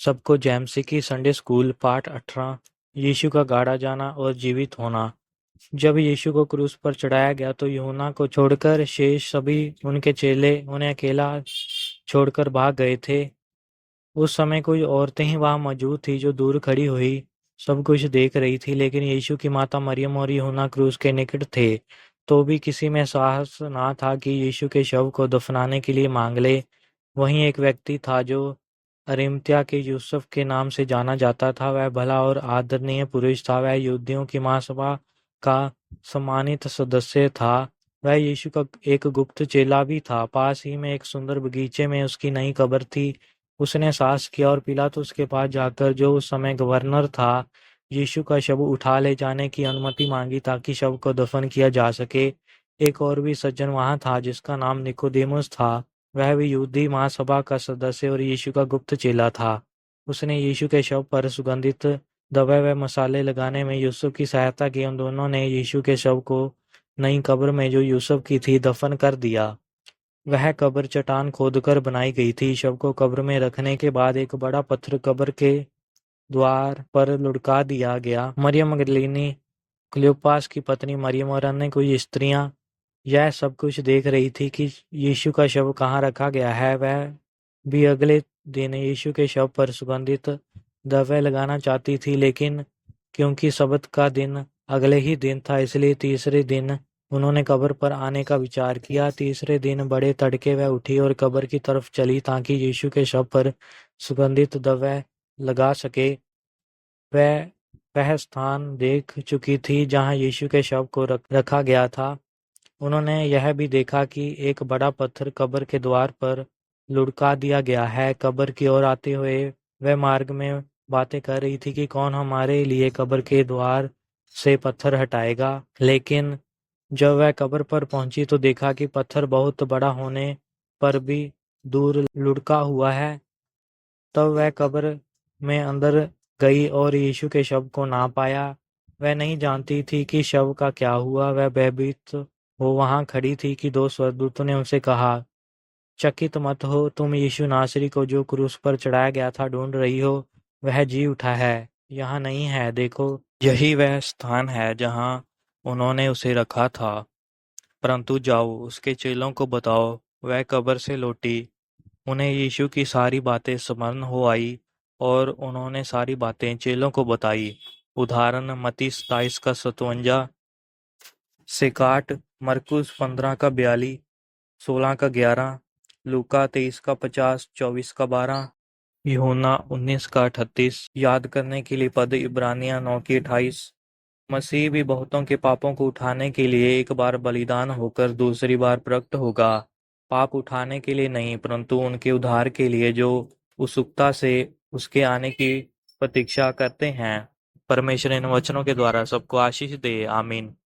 सबको जेम्स की Sunday school पाठ 18 यीशु का गाड़ा जाना और जीवित होना। जब यीशु को क्रूस पर चढ़ाया गया तो यूहन्ना को छोड़कर शेष सभी उनके चेले उन्हें अकेला छोड़कर भाग गए थे। उस समय कुछ औरतें ही वहां मौजूद थी जो दूर खड़ी हुई सब कुछ देख रही थी, लेकिन यीशु की माता मरियम और यूहन्ना क्रूस के निकट थे। तो भी किसी में साहस ना था कि यीशु के शव को दफनाने के लिए मांग ले। वहीं एक व्यक्ति था जो अरिमत्या के यूसुफ के नाम से जाना जाता था। वह भला और आदरणीय पुरुष था। वह यहूदियों की महासभा का सम्मानित सदस्य था। वह यीशु का एक गुप्त चेला भी था। पास ही में एक सुंदर बगीचे में उसकी नई कब्र थी। उसने साहस किया और पिलातुस के पास जाकर, जो उस समय गवर्नर था, यीशु का शव उठा ले जाने की अनुमति मांगी ताकि शव को दफन किया जा सके। एक और भी सज्जन वहां था जिसका नाम निकोदेमुस था। वह भी यहूदी महासभा का सदस्य और यीशु का गुप्त चेला था। उसने यीशु के शव पर सुगंधित दवा व मसाले लगाने में यूसुफ की सहायता की। उन दोनों ने यीशु के शव को नई कब्र में, जो यूसुफ की थी, दफन कर दिया। वह कब्र चट्टान खोदकर बनाई गई थी। शव को कब्र में रखने के बाद एक बड़ा पत्थर कब्र के द्वार पर लुढ़का दिया गया। मरियम मगदलीनी, क्लियोपास की पत्नी मरियम और अन्य कुछ स्त्रियां यह सब कुछ देख रही थी कि यीशु का शव कहाँ रखा गया है। वह भी अगले दिन यीशु के शव पर सुगंधित दवा लगाना चाहती थी, लेकिन क्योंकि सबत का दिन अगले ही दिन था, इसलिए तीसरे दिन उन्होंने कब्र पर आने का विचार किया। तीसरे दिन बड़े तड़के वह उठी और कब्र की तरफ चली ताकि यीशु के शव पर सुगंधित दवा लगा सके। वह वह स्थान देख चुकी थी जहां यीशु के शव को रखा गया था। उन्होंने यह भी देखा कि एक बड़ा पत्थर कब्र के द्वार पर लुढ़का दिया गया है। कब्र की ओर आते हुए वह मार्ग में बातें कर रही थी कि कौन हमारे लिए कब्र के द्वार से पत्थर हटाएगा। लेकिन जब वह कब्र पर पहुंची तो देखा कि पत्थर बहुत बड़ा होने पर भी दूर लुढ़का हुआ है। तब वह कब्र में अंदर गई और यीशु के शव को ना पाया। वह नहीं जानती थी कि शव का क्या हुआ। वह भयभीत हो वहां खड़ी थी कि दो स्वर्गदूतों ने उनसे कहा, चकित मत हो, तुम यीशु नासरी को जो क्रूस पर चढ़ाया गया था ढूंढ रही हो। वह जी उठा है, यहाँ नहीं है। देखो, यही वह स्थान है जहाँ उन्होंने उसे रखा था। परंतु जाओ, उसके चेलों को बताओ वह कब्र से लौटी। उन्हें यीशु की सारी बातें स्मरण हो आई और उन्होंने सारी बातें चेलों को बताई। उदाहरण मत्ती 27 का 57 से काट, मरकुस 15 का 42, 16 का 11, लूका 23 का 50, 24 का 12, यूहन्ना 19 का 38। याद करने के लिए पद इब्रानियां 9 की 28। मसीह भी बहुतों के पापों को उठाने के लिए एक बार बलिदान होकर दूसरी बार प्रकट होगा। पाप उठाने के लिए नहीं, परंतु उनके उद्धार के लिए जो उत्सुकता से उसके आने की प्रतीक्षा करते हैं। परमेश्वर इन वचनों के द्वारा सबको आशीष दे। आमीन।